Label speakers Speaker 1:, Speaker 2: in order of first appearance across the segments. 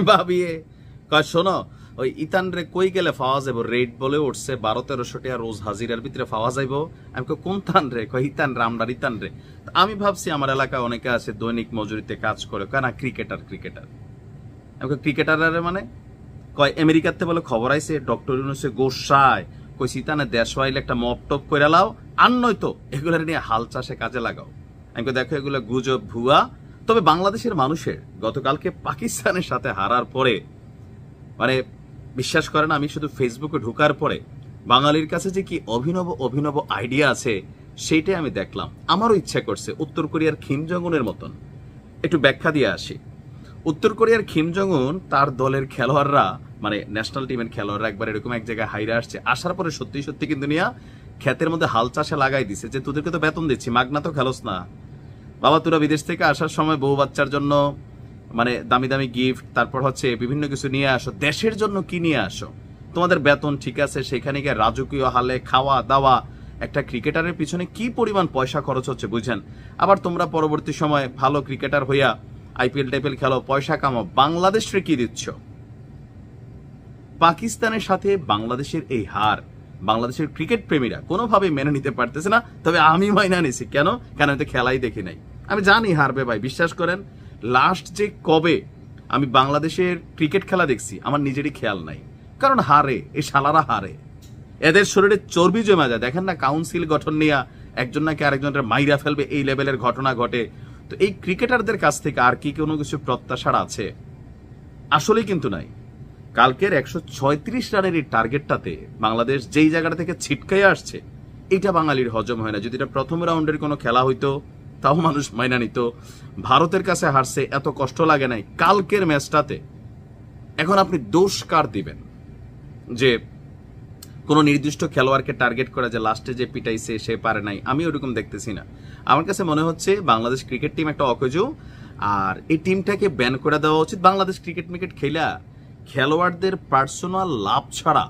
Speaker 1: ভাবিয়ে কয় শোনো ওই ইতান রে কই গেলে পাওয়া যাবো, রেট বলে উঠছে 1200-1300 টাকা রোজ হাজিরার ভিতরে পাওয়া যাইব। আমি কোন তান রে, কয় ইতান রে, আমরার ইতান রে। আমি ভাবছি আমার এলাকায় অনেকে আছে দৈনিক মজুরিতে কাজ করে, কেন ক্রিকেটার আমি ক্রিকেটার মানে কয় আমেরিকাতে বলে খবর আইছে ডক্টর ইউনূসে গোসায় কই ইতানে দেশ হইলে একটা মপ টপ করে লাও, আর নয়তো এগুলো নিয়ে হাল চাষে কাজে লাগাও। আমি দেখো এগুলো গুজব, ভুয়া। তবে বাংলাদেশের মানুষের গতকালকে পাকিস্তানের সাথে হারার পরে মানে বিশ্বাস করেন, আমি শুধু ফেসবুকে ঢোকার পরে বাঙালির কাছে যে কি অভিনব অভিনব আইডিয়া আছে সেইটাই আমি দেখলাম। আমারও ইচ্ছা করছে উত্তর কোরিয়ার কিম জং উনের মতন একটু ব্যাখ্যা দিয়ে আসি। উত্তর কোরিয়ার কিম জং উন তার দলের খেলোয়াড়রা মানে ন্যাশনাল টিমের খেলোয়াড়রা একবার এরকম এক জায়গায় হাইরে আসছে, আসার পরে সত্যি সত্যি কিন্তু নিয়া ক্ষেতের মধ্যে হাল চাষে লাগাই দিছে যে তোদেরকে তো বেতন দিচ্ছি, মাগনা তো খেলোস না বাবা, তোরা বিদেশ থেকে আসার সময় বউ বাচ্চার জন্য মানে দামি দামি গিফট, তারপর হচ্ছে বিভিন্ন কিছু নিয়ে আসো, দেশের জন্য কি নিয়ে আসো, তোমাদের বেতন ঠিক আছে, সেখানে গিয়ে রাজকীয় হালে খাওয়া দাওয়া, একটা ক্রিকেটারের পিছনে কি পরিমাণ পয়সা খরচ হচ্ছে বুঝেন। আবার তোমরা পরবর্তী সময় ভালো ক্রিকেটার হইয়া আইপিএল টাইপিএল খেলো, পয়সা কামাও, বাংলাদেশে কি দিচ্ছ? পাকিস্তানের সাথে বাংলাদেশের এই হার বাংলাদেশের ক্রিকেট প্রেমীরা কোনোভাবে মেনে নিতে পারতেছে না। তবে আমি মাইনা নিছি, কেন আমি তো খেলাই দেখি নাই, আমি জানি হারবে ভাই, বিশ্বাস করেন। লাস্ট যে কবে আমি বাংলাদেশের ক্রিকেট খেলা দেখছি আমার নিজেরই খেয়াল নাই, কারণ হারে, এই শালারা হারে, এদের শরীরে চর্বি জমা যায়। দেখেন না কাউন্সিল গঠন নিয়ে একজন নাকি আরেকজনের মাইরা ফেলবে, এই লেভেলের ঘটনা ঘটে। তো এই ক্রিকেটারদের কাছ থেকে আর কি কোনো কিছু প্রত্যাশা আছে? আসলেই কিন্তু নাই। কালকের 136 রানের এই টার্গেটটাতে বাংলাদেশ যেই জায়গাটা থেকে ছিটকাই আসছে, এটা বাঙালির হজম হয় না। যদি এটা প্রথম রাউন্ডের কোনো খেলা হইতো তাও মানুষ মাইনা নিত। ভারতের কাছে হারছে, এত কষ্ট লাগে নাই। কালকের ম্যাচটাতে এখন আপনি দোষ কার দিবেন যে কোন নির্দিষ্ট খেলোয়াড়কে টার্গেট করা, যে লাস্টে যে পিটাইছে সে পারে নাই? আমি ওরকম দেখতেছি না। আমার কাছে মনে হচ্ছে বাংলাদেশ ক্রিকেট টিম একটা অকেজো, আর এই টিমটাকে ব্যান করে দেওয়া উচিত। বাংলাদেশ ক্রিকেট খেলা খেলোয়াড়দের পার্সোনাল লাভ ছাড়া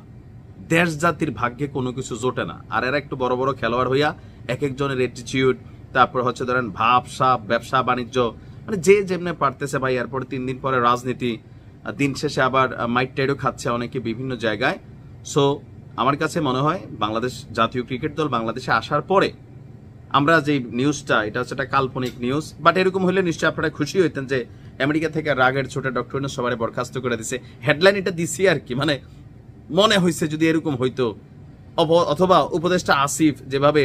Speaker 1: দেশ জাতির ভাগ্যে কোনো কিছু জোটে না। আর এরা একটু বড় বড় খেলোয়াড় হইয়া এক একজনের অ্যাটিটিউড, তারপর হচ্ছে ধরেন ভাবসাব, ব্যবসা বাণিজ্য, মানে যে যেমনে পারতেছে ভাই। এরপর 3 দিন পরে রাজনীতি, দিন শেষে আবার মাইট টাইডও খাচ্ছে অনেকে বিভিন্ন জায়গায়। সো আমার কাছে মনে হয় বাংলাদেশ জাতীয় ক্রিকেট দল বাংলাদেশে আসার পরে আমরা যে নিউজটা, এটা হচ্ছে একটা কাল্পনিক নিউজ, বাট এরকম হলে নিশ্চয়ই আপনারা খুশি হইতেন যে আমেরিকা থেকে রাগের ছোটে ডক্টর ইউনূস সবাই বরখাস্ত করে দিছে। হেডলাইন এটা দিছি আর কি, মানে মনে হয়েছে যদি এরকম হইতো, অথবা উপদেষ্টা আসিফ যেভাবে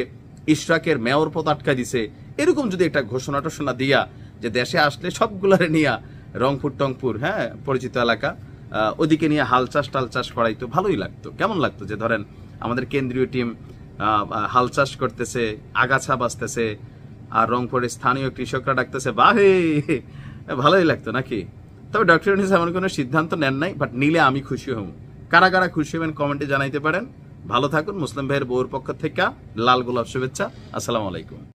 Speaker 1: ইশরাকের মেয়র পদ আটকায় দিছে, এরকম যদি একটা ঘোষণা টোষণা দিয়া যে দেশে আসলে সবগুলারে নিয়ে রংপুর টংপুর, হ্যাঁ পরিচিত এলাকা, ওদিকে নিয়ে হাল চাষ টাল চাষ করাইতো, ভালোই লাগতো। কেমন লাগতো যে ধরেন আমাদের কেন্দ্রীয় টিম হাল চাষ করতেছে, আগাছা বাঁচতেছে, আর রংপুরের স্থানীয় কৃষকরা ডাকতেছে বাহে, ভালোই লাগতো নাকি? তবে ডক্টর ইউনূস এমন কোনো সিদ্ধান্ত নেন নাই, বাট নিলে আমি খুশি হব। কারা কারা খুশি হবেন কমেন্টে জানাইতে পারেন। ভালো থাকুন। মুসলিম ভাইয়ের বউর পক্ষ থেকে লাল গোলাপ শুভেচ্ছা। আসসালামু আলাইকুম।